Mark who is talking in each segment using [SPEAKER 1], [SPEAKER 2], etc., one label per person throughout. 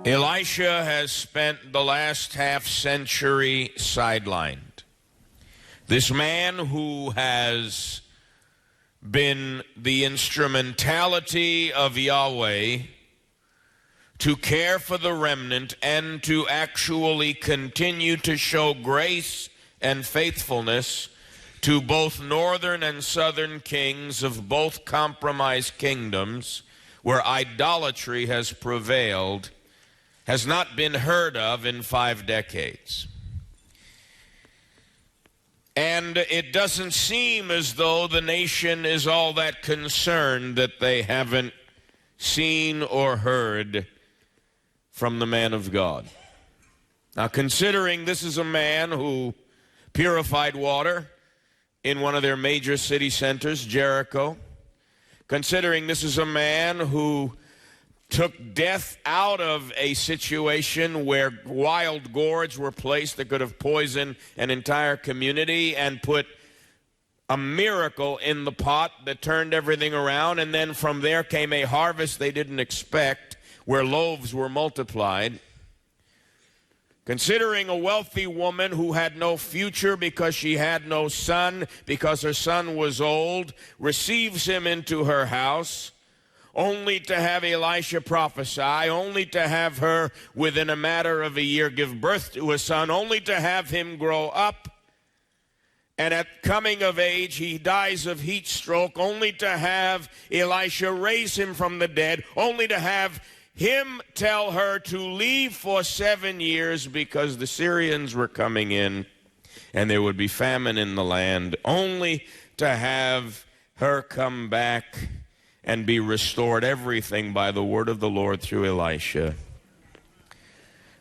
[SPEAKER 1] Elisha has spent the last half century sidelined. This man who has been the instrumentality of Yahweh to care for the remnant and to actually continue to show grace and faithfulness to both northern and southern kings of both compromised kingdoms where idolatry has prevailed, has not been heard of in 5 decades. And it doesn't seem as though the nation is all that concerned that they haven't seen or heard from the man of God. Now, considering this is a man who purified water in one of their major city centers, Jericho, considering this is a man who took death out of a situation where wild gourds were placed that could have poisoned an entire community and put a miracle in the pot that turned everything around, and then from there came a harvest they didn't expect where loaves were multiplied. Considering a wealthy woman who had no future because she had no son, because her son was old, receives him into her house, only to have Elisha prophesy, only to have her within a matter of a year give birth to a son, only to have him grow up, and at coming of age he dies of heat stroke, only to have Elisha raise him from the dead, only to have him tell her to leave for 7 years because the Syrians were coming in and there would be famine in the land, only to have her come back and be restored, everything by the word of the Lord through Elisha.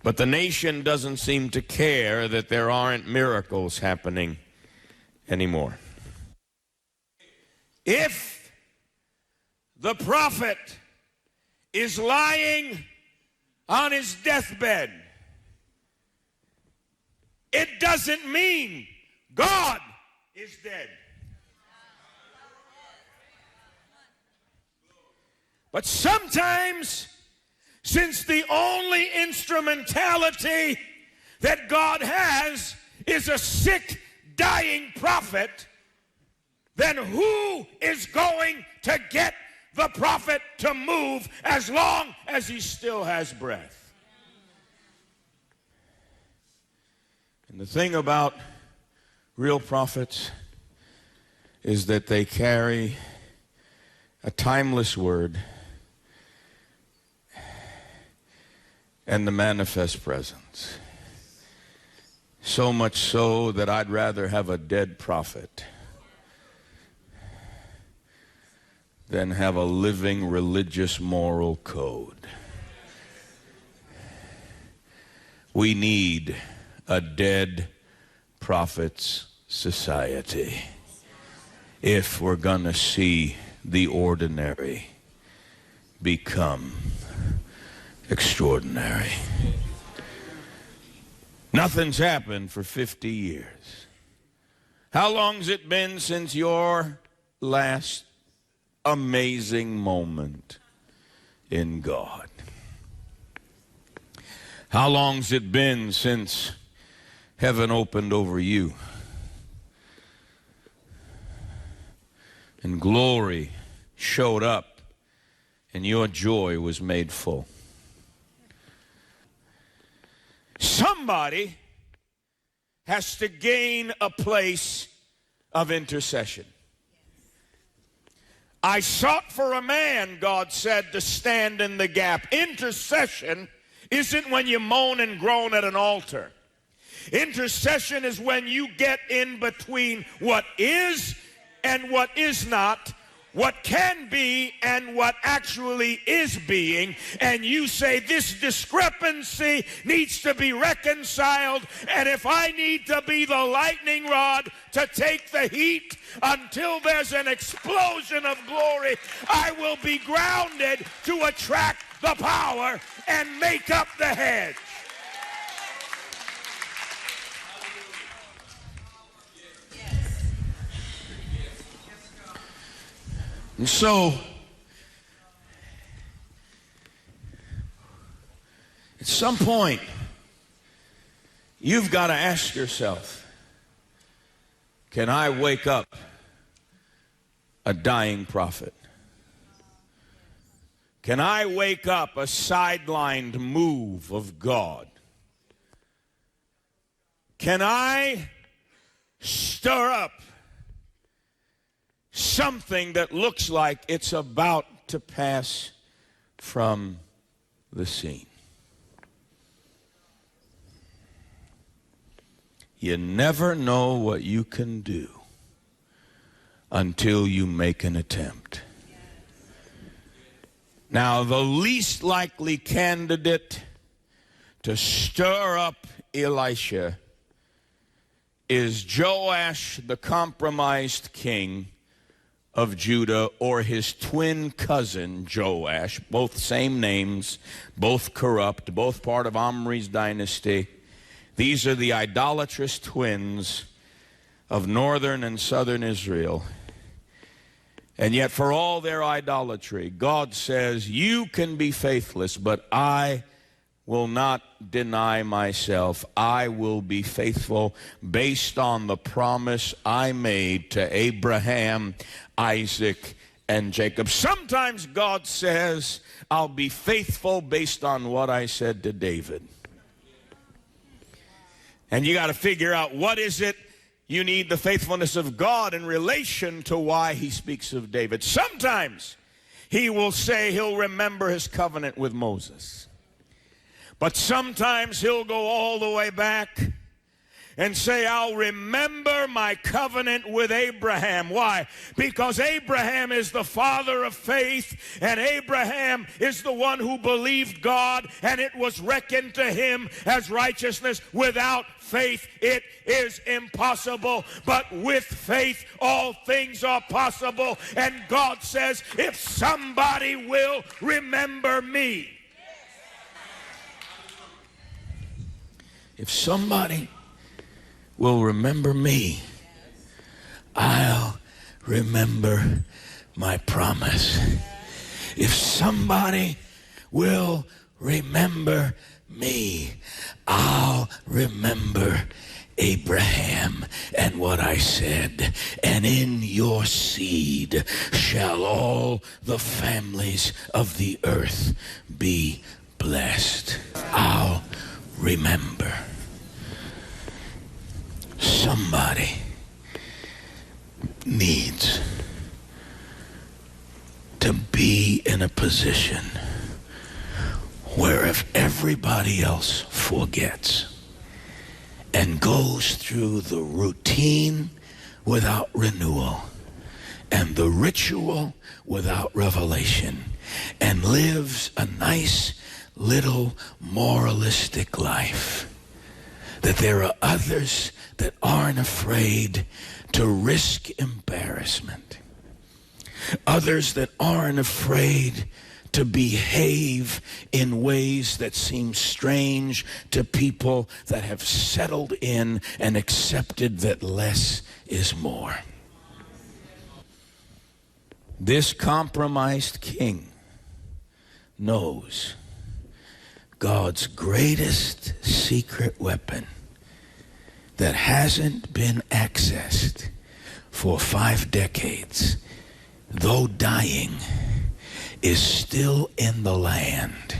[SPEAKER 1] But the nation doesn't seem to care that there aren't miracles happening anymore. If the prophet is lying on his deathbed, it doesn't mean God is dead. But sometimes, since the only instrumentality that God has is a sick, dying prophet, then who is going to get the prophet to move as long as he still has breath? And the thing about real prophets is that they carry a timeless word and the manifest presence. So much so that I'd rather have a dead prophet than have a living religious moral code. We need a dead prophets society if we're going to see the ordinary become extraordinary. Nothing's happened for 50 years. How long's it been since your last amazing moment in God? How long's it been since heaven opened over you and glory showed up and your joy was made full? Somebody has to gain a place of intercession. I sought for a man, God said, to stand in the gap. Intercession isn't when you moan and groan at an altar. Intercession is when you get in between what is and what is not, what can be and what actually is being, and you say this discrepancy needs to be reconciled, and if I need to be the lightning rod to take the heat until there's an explosion of glory, I will be grounded to attract the power and make up the hedge. And so, At some point, you've got to ask yourself, can I wake up a dying prophet? Can I wake up a sidelined move of God? Can I stir up something that looks like it's about to pass from the scene? You never know what you can do until you make an attempt. Now, the least likely candidate to stir up Elisha is Joash, the compromised king of Judah, or his twin cousin Joash, both same names, both corrupt, both part of Omri's dynasty. These are the idolatrous twins of northern and southern Israel. And yet for all their idolatry, God says, you can be faithless, but I will not deny myself. I will be faithful based on the promise I made to Abraham, Isaac, and Jacob. Sometimes God says, I'll be faithful based on what I said to David. And you got to figure out, what is it you need the faithfulness of God in relation to why he speaks of David. Sometimes he will say he'll remember his covenant with Moses. But sometimes he'll go all the way back and say, I'll remember my covenant with Abraham. Why? Because Abraham is the father of faith, and Abraham is the one who believed God, and it was reckoned to him as righteousness. Without faith, it is impossible. But with faith, all things are possible. And God says, if somebody will remember me, if somebody will remember me, I'll remember my promise. If somebody will remember me, I'll remember Abraham and what I said. And in your seed shall all the families of the earth be blessed. I'll remember. Somebody needs to be in a position where if everybody else forgets and goes through the routine without renewal and the ritual without revelation and lives a nice little moralistic life, that there are others that aren't afraid to risk embarrassment. Others that aren't afraid to behave in ways that seem strange to people that have settled in and accepted that less is more. This compromised king knows God's greatest secret weapon that hasn't been accessed for 5 decades, though dying, is still in the land.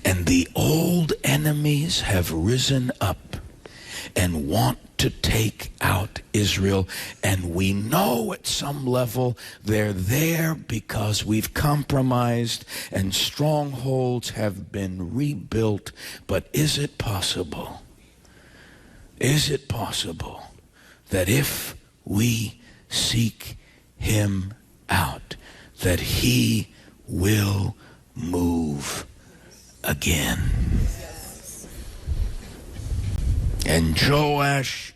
[SPEAKER 1] And the old enemies have risen up and want to take out Israel. And we know at some level they're there because we've compromised and strongholds have been rebuilt. But is it possible? Is it possible that if we seek him out, that he will move again? And Joash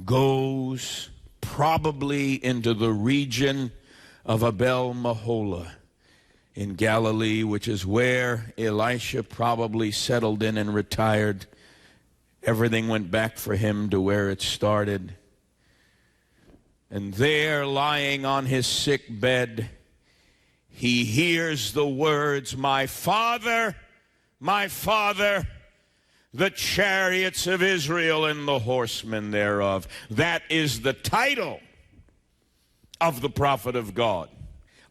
[SPEAKER 1] goes probably into the region of Abel Mahola in Galilee, which is where Elisha probably settled in and retired. Everything went back for him to where it started. And there, lying on his sick bed, he hears the words, "My father, my Father, the chariots of Israel and the horsemen thereof. That is the title of the prophet of God.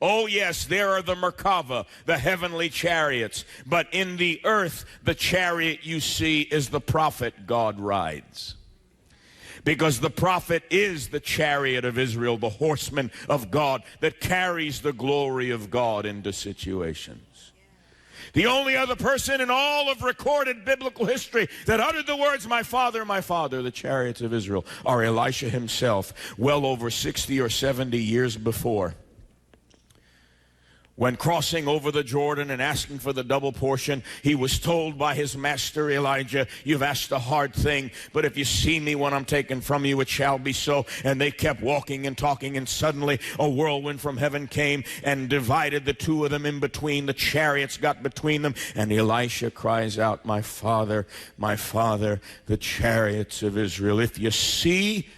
[SPEAKER 1] Oh, yes, there are the Merkava, the heavenly chariots. But in the earth, the chariot you see is the prophet God rides. Because the prophet is the chariot of Israel, the horseman of God that carries the glory of God into situations. The only other person in all of recorded biblical history that uttered the words, my Father, the chariots of Israel, are Elisha himself, well over 60 or 70 years before. When crossing over the Jordan and asking for the double portion, he was told by his master Elijah, you've asked a hard thing, but if you see me when I'm taken from you, it shall be so. And they kept walking and talking, and suddenly a whirlwind from heaven came and divided the two of them in between. The chariots got between them, and Elisha cries out, my Father, the chariots of Israel. If you see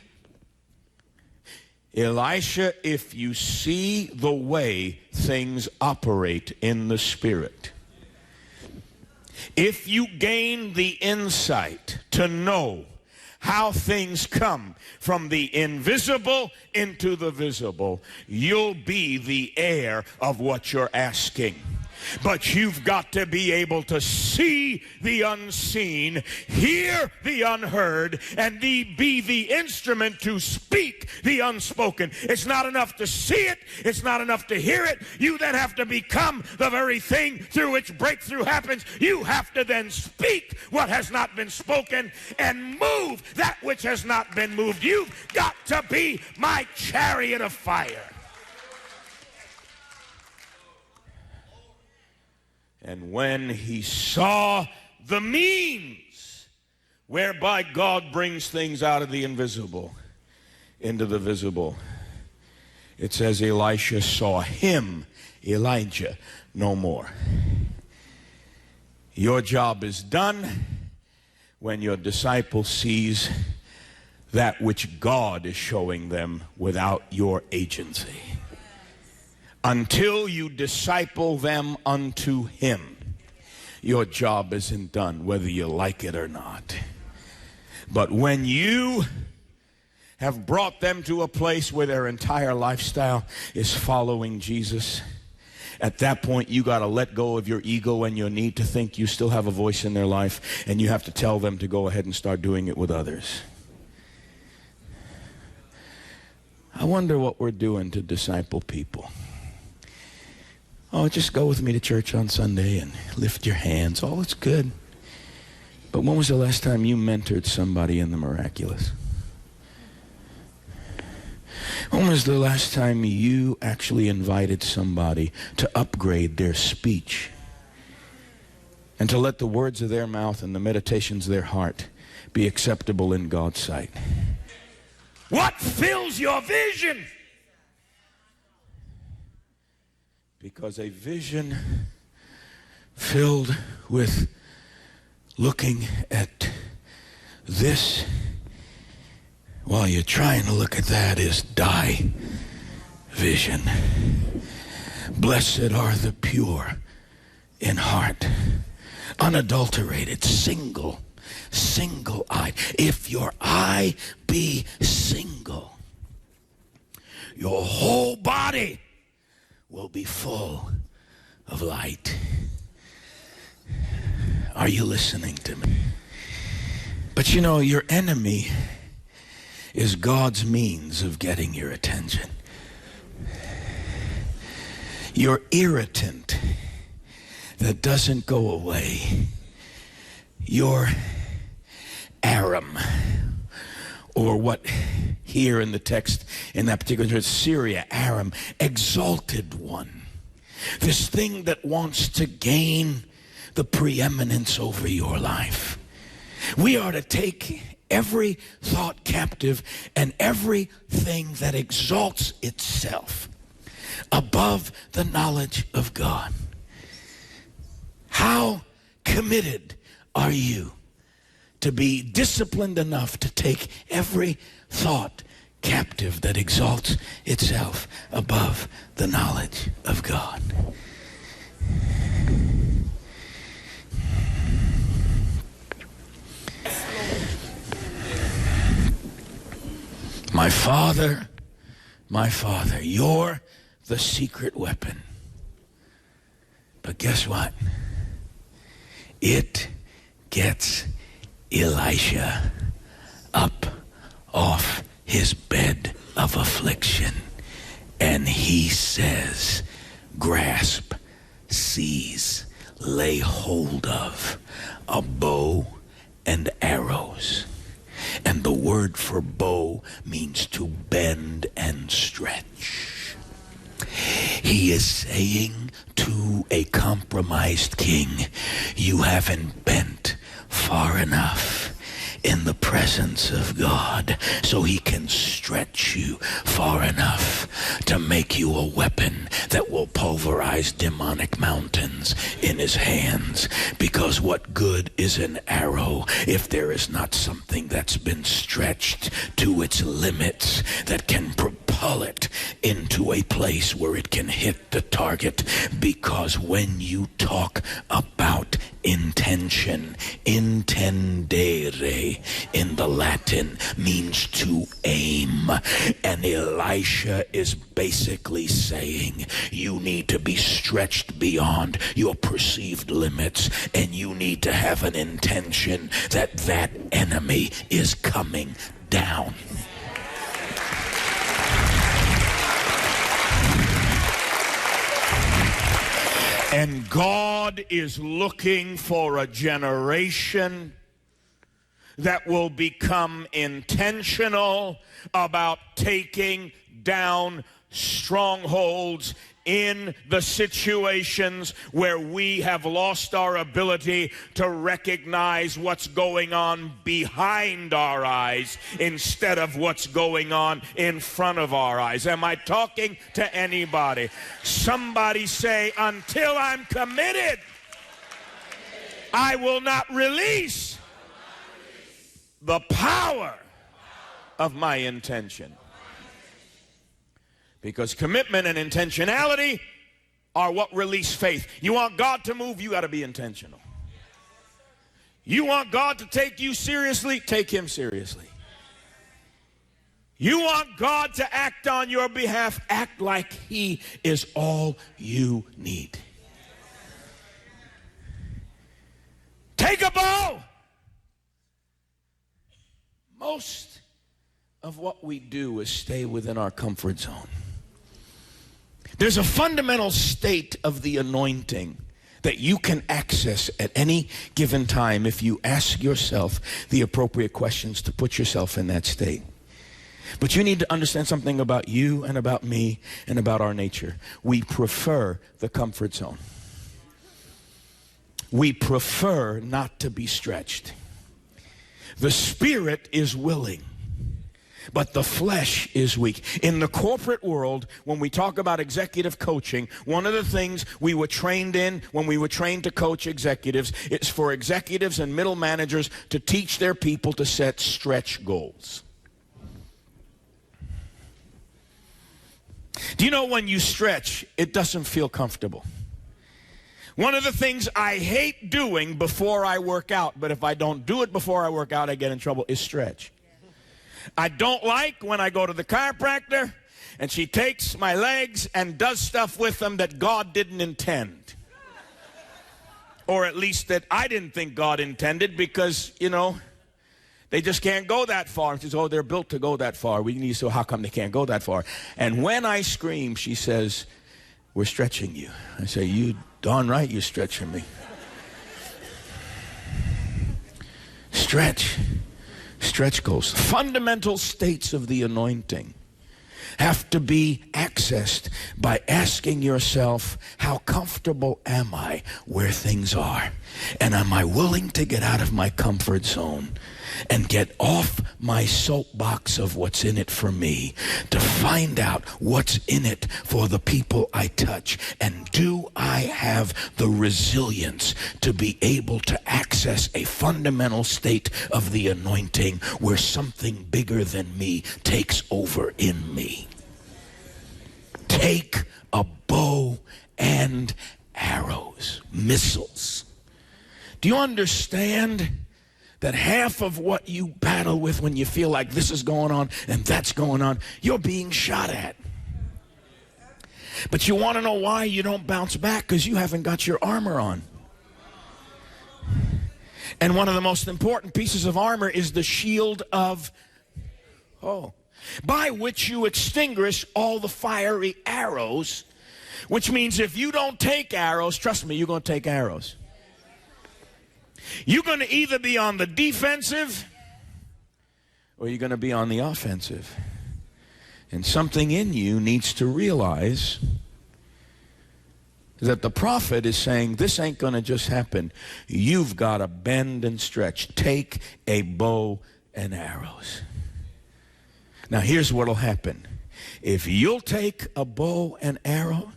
[SPEAKER 1] Elisha, if you see the way things operate in the Spirit, if you gain the insight to know how things come from the invisible into the visible, you'll be the heir of what you're asking. But you've got to be able to see the unseen, hear the unheard, and be the instrument to speak the unspoken. It's not enough to see it. It's not enough to hear it. You then have to become the very thing through which breakthrough happens. You have to then speak what has not been spoken and move that which has not been moved. You've got to be my chariot of fire. And when he saw the means whereby God brings things out of the invisible into the visible, it says Elisha saw him, Elijah, no more. Your job is done when your disciple sees that which God is showing them without your agency. Until you disciple them unto him, your job isn't done, whether you like it or not. But when you have brought them to a place where their entire lifestyle is following Jesus, at that point you got to let go of your ego and your need to think you still have a voice in their life, and you have to tell them to go ahead and start doing it with others. I wonder what we're doing to disciple people. Oh, just go with me to church on Sunday and lift your hands. Oh, it's good. But when was the last time you mentored somebody in the miraculous? When was the last time you actually invited somebody to upgrade their speech and to let the words of their mouth and the meditations of their heart be acceptable in God's sight? What fills your vision? Because a vision filled with looking at this while you're trying to look at that is die vision. Blessed are the pure in heart, unadulterated, single-eyed. If your eye be single, your whole body will be full of light. Are you listening to me? But you know, your enemy is God's means of getting your attention. Your irritant that doesn't go away. Your Aram, or what here in the text, in that particular church, Syria, Aram, exalted one. This thing that wants to gain the preeminence over your life. We are to take every thought captive and everything that exalts itself above the knowledge of God. How committed are you to be disciplined enough to take every thought captive that exalts itself above the knowledge of God? Father, my Father, you're the secret weapon. But guess what? It gets Elisha up off his bed of affliction, and he says, grasp, seize, lay hold of a bow and arrows. And the word for bow means to bend and stretch. He is saying to a compromised king, you haven't bent far enough in the presence of God, so he can stretch you far enough to make you a weapon that will pulverize demonic mountains in his hands. Because what good is an arrow if there is not something that's been stretched to its limits that can propel it into a place where it can hit the target? Because when you talk about intention, intendere in the Latin means to aim. And Elisha is basically saying you need to be stretched beyond your perceived limits, and you need to have an intention that that enemy is coming down. And God is looking for a generation that will become intentional about taking down strongholds in the situations where we have lost our ability to recognize what's going on behind our eyes instead of what's going on in front of our eyes. Am I talking to anybody? Somebody say, until I'm committed, I will not release the power of my intention. Because commitment and intentionality are what release faith. You want God to move, you got to be intentional. You want God to take you seriously, take him seriously. You want God to act on your behalf, act like he is all you need. Take a bow. Most of what we do is stay within our comfort zone. There's a fundamental state of the anointing that you can access at any given time if you ask yourself the appropriate questions to put yourself in that state. But you need to understand something about you and about me and about our nature. We prefer the comfort zone. We prefer not to be stretched. The spirit is willing, but the flesh is weak. In the corporate world, when we talk about executive coaching, one of the things we were trained in when we were trained to coach executives is for executives and middle managers to teach their people to set stretch goals. Do you know when you stretch, it doesn't feel comfortable? One of the things I hate doing before I work out, but if I don't do it before I work out, I get in trouble, is stretch. I don't like when I go to the chiropractor and she takes my legs and does stuff with them that God didn't intend. Or at least that I didn't think God intended, because, you know, they just can't go that far. And she says, oh, they're built to go that far. We need to know how come they can't go that far. And when I scream, she says, we're stretching you. I say, you darn right you're stretching me. Stretch goals. Fundamental states of the anointing have to be accessed by asking yourself, how comfortable am I where things are? And am I willing to get out of my comfort zone and get off my soapbox of what's in it for me to find out what's in it for the people I touch? And do I have the resilience to be able to access a fundamental state of the anointing where something bigger than me takes over in me? Take a bow and arrows, missiles. Do you understand that half of what you battle with when you feel like this is going on and that's going on, you're being shot at. But you want to know why you don't bounce back? Because you haven't got your armor on. And one of the most important pieces of armor is the shield of, by which you extinguish all the fiery arrows, which means if you don't take arrows, trust me, you're going to take arrows. You're going to either be on the defensive or you're going to be on the offensive. And something in you needs to realize that the prophet is saying, this ain't going to just happen. You've got to bend and stretch. Take a bow and arrows. Now here's what will happen. If you'll take a bow and arrow,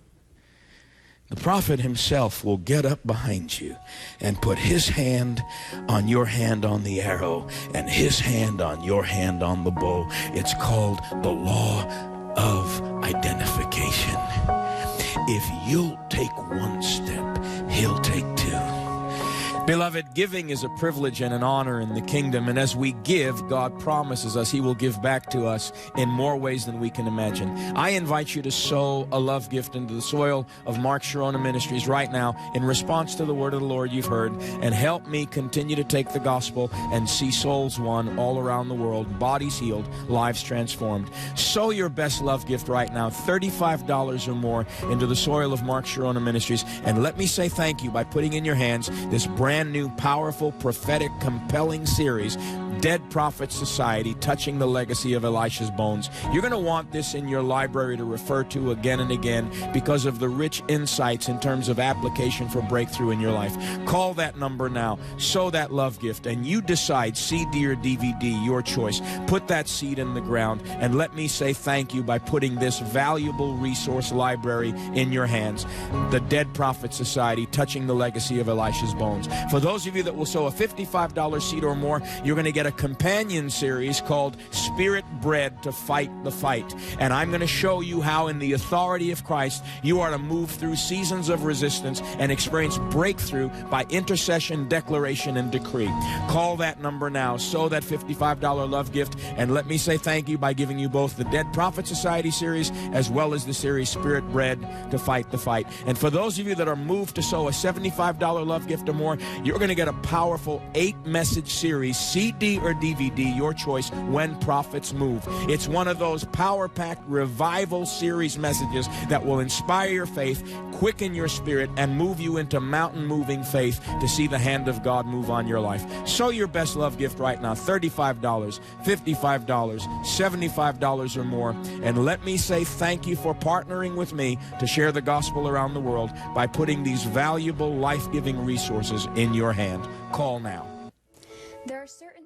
[SPEAKER 1] the prophet himself will get up behind you and put his hand on your hand on the arrow and his hand on your hand on the bow. It's called the law of identification. If you'll take one step, he'll take two. Beloved, giving is a privilege and an honor in the kingdom, and as we give, God promises us he will give back to us in more ways than we can imagine. I invite you to sow a love gift into the soil of Mark Chironna Ministries right now in response to the word of the Lord you've heard, and help me continue to take the gospel and see souls won all around the world, bodies healed, lives transformed. Sow your best love gift right now, $35 or more, into the soil of Mark Chironna Ministries, and let me say thank you by putting in your hands this brand new, powerful, prophetic, compelling series, Dead Prophet Society, Touching the Legacy of Elisha's Bones. You're going to want this in your library to refer to again and again because of the rich insights in terms of application for breakthrough in your life. Call that number now. Sow that love gift, and you decide, CD or DVD, your choice. Put that seed in the ground, and let me say thank you by putting this valuable resource library in your hands. The Dead Prophet Society, Touching the Legacy of Elisha's Bones. For those of you that will sow a $55 seed or more, you're going to get a companion series called Spirit Bread to Fight the Fight. And I'm going to show you how in the authority of Christ you are to move through seasons of resistance and experience breakthrough by intercession, declaration, and decree. Call that number now. Sow that $55 love gift, and let me say thank you by giving you both the Dead Prophet Society series as well as the series Spirit Bread to Fight the Fight. And for those of you that are moved to sow a $75 love gift or more, you're going to get a powerful 8-message series, CD or DVD, your choice, When Prophets Move. It's one of those power-packed revival series messages that will inspire your faith, quicken your spirit, and move you into mountain-moving faith to see the hand of God move on your life. Sow your best love gift right now, $35, $55, $75 or more, and let me say thank you for partnering with me to share the gospel around the world by putting these valuable, life-giving resources in your hand. Call now.
[SPEAKER 2] There are certain